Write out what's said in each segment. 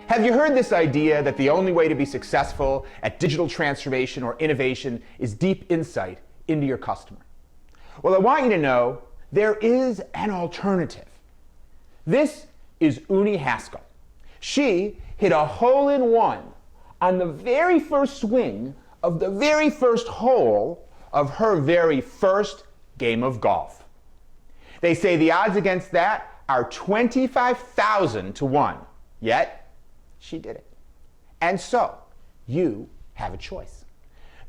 Have you heard this idea that the only way to be successful at digital transformation or innovation is deep insight into your customer? Well, I want you to know there is an alternative. This is Uni Haskell. She hit a hole-in-one on the very first swing of the very first hole of her very first game of golf. They say the odds against that are 25,000 to 1, yet she did it. And so, you have a choice.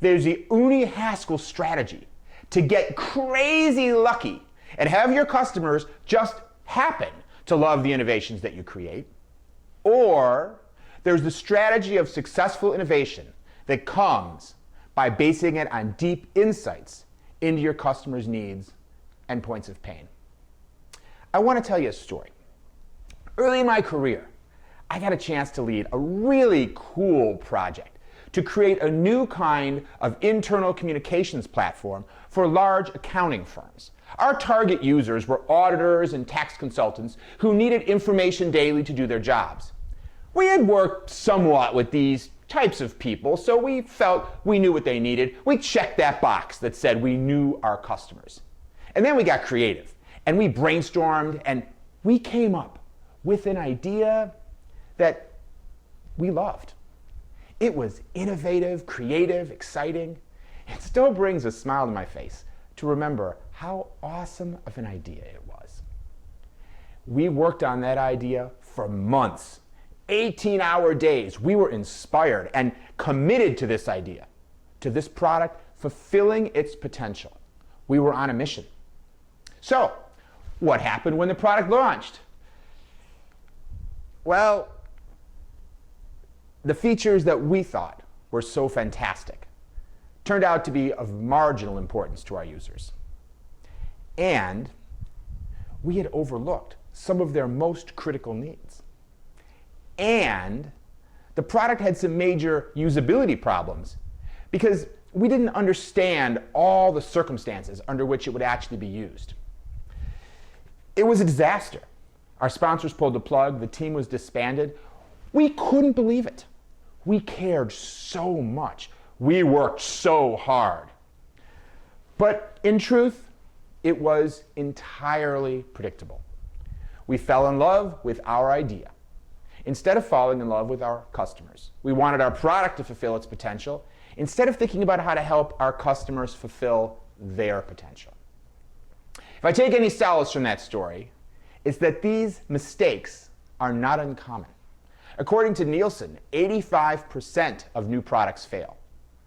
There's the Uni Haskell strategy to get crazy lucky and have your customers just happen to love the innovations that you create. Or there's the strategy of successful innovation that comes by basing it on deep insights into your customers' needs and points of pain. I want to tell you a story. Early in my career, I got a chance to lead a really cool project to create a new kind of internal communications platform for large accounting firms. Our target users were auditors and tax consultants who needed information daily to do their jobs. We had worked somewhat with these types of people, so we felt we knew what they needed. We checked that box that said we knew our customers. And then we got creative, and we brainstormed, and we came up with an idea that we loved. It was innovative, creative, exciting. It still brings a smile to my face to remember how awesome of an idea it was. We worked on that idea for months, 18-hour days. We were inspired and committed to this idea, to this product fulfilling its potential. We were on a mission. So, what happened when the product launched? Well, the features that we thought were so fantastic turned out to be of marginal importance to our users. And we had overlooked some of their most critical needs. And the product had some major usability problems because we didn't understand all the circumstances under which it would actually be used. It was a disaster. Our sponsors pulled the plug, the team was disbanded. We couldn't believe it. We cared so much. We worked so hard. But in truth, it was entirely predictable. We fell in love with our idea instead of falling in love with our customers. We wanted our product to fulfill its potential instead of thinking about how to help our customers fulfill their potential. If I take any solace from that story, it's that these mistakes are not uncommon. According to Nielsen, 85% of new products fail.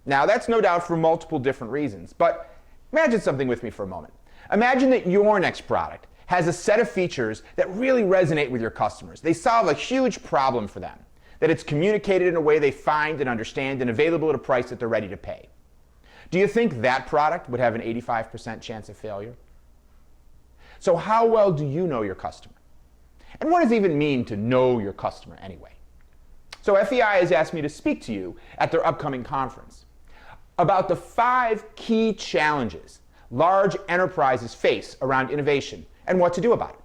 Now, that's no doubt for multiple different reasons, but imagine something with me for a moment. Imagine that your next product has a set of features that really resonate with your customers. They solve a huge problem for them, that it's communicated in a way they find and understand and available at a price that they're ready to pay. Do you think that product would have an 85% chance of failure? So how well do you know your customer? And what does it even mean to know your customer anyway? So FEI has asked me to speak to you at their upcoming conference about the 5 key challenges large enterprises face around innovation and what to do about it.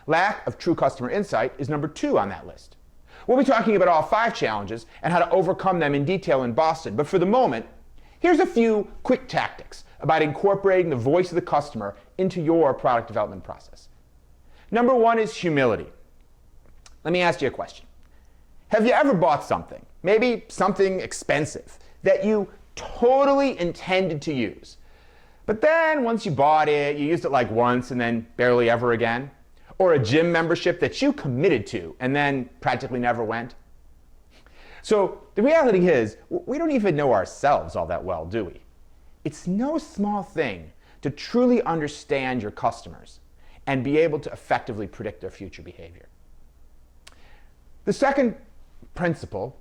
Lack of true customer insight is number 2 on that list. We'll be talking about all 5 challenges and how to overcome them in detail in Boston, but for the moment, here's a few quick tactics about incorporating the voice of the customer into your product development process. Number 1 is humility. Let me ask you a question. Have you ever bought something, maybe something expensive, that you totally intended to use, but then once you bought it, you used it like once and then barely ever again? Or a gym membership that you committed to and then practically never went? So the reality is, we don't even know ourselves all that well, do we? It's no small thing to truly understand your customers and be able to effectively predict their future behavior. The second principle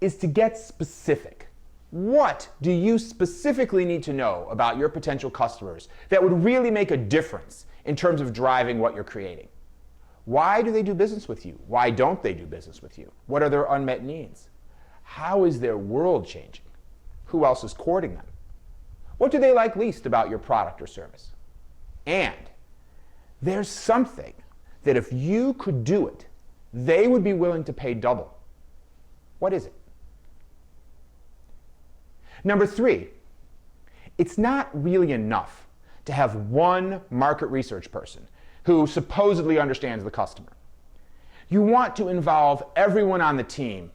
is to get specific. What do you specifically need to know about your potential customers that would really make a difference in terms of driving what you're creating? Why do they do business with you? Why don't they do business with you? What are their unmet needs? How is their world changing? Who else is courting them? What do they like least about your product or service? And there's something that if you could do it, they would be willing to pay double. What is it? Number 3, it's not really enough to have one market research person who supposedly understands the customer. You want to involve everyone on the team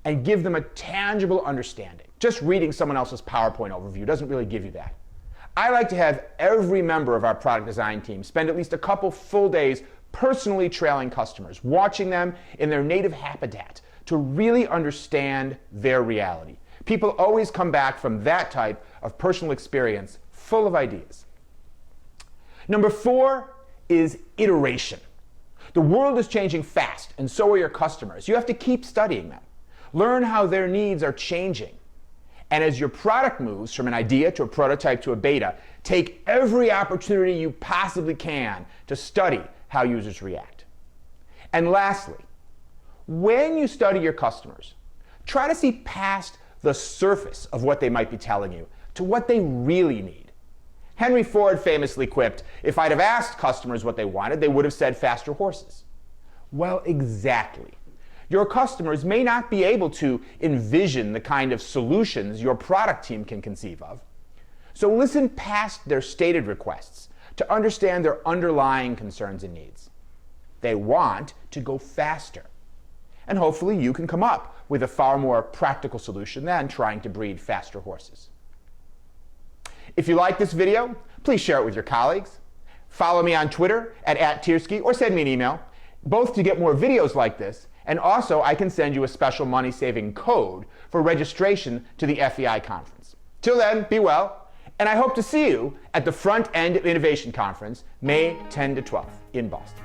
and give them a tangible understanding. Just reading someone else's PowerPoint overview doesn't really give you that. I like to have every member of our product design team spend at least a couple full days personally trailing customers, watching them in their native habitat to really understand their reality. People always come back from that type of personal experience full of ideas. Number 4 is iteration. The world is changing fast, and so are your customers. You have to keep studying them. Learn how their needs are changing. And as your product moves from an idea to a prototype to a beta, take every opportunity you possibly can to study how users react. And lastly, when you study your customers, try to see past the surface of what they might be telling you to what they really need. Henry Ford famously quipped, "If I'd have asked customers what they wanted, they would have said faster horses." Well, exactly. Your customers may not be able to envision the kind of solutions your product team can conceive of. So listen past their stated requests to understand their underlying concerns and needs. They want to go faster. And hopefully you can come up with a far more practical solution than trying to breed faster horses. If you like this video, please share it with your colleagues. Follow me on Twitter at @Tiersky or send me an email, both to get more videos like this, and also I can send you a special money-saving code for registration to the FEI conference. Till then, be well, and I hope to see you at the Front End of Innovation Conference, May 10 to 12 in Boston.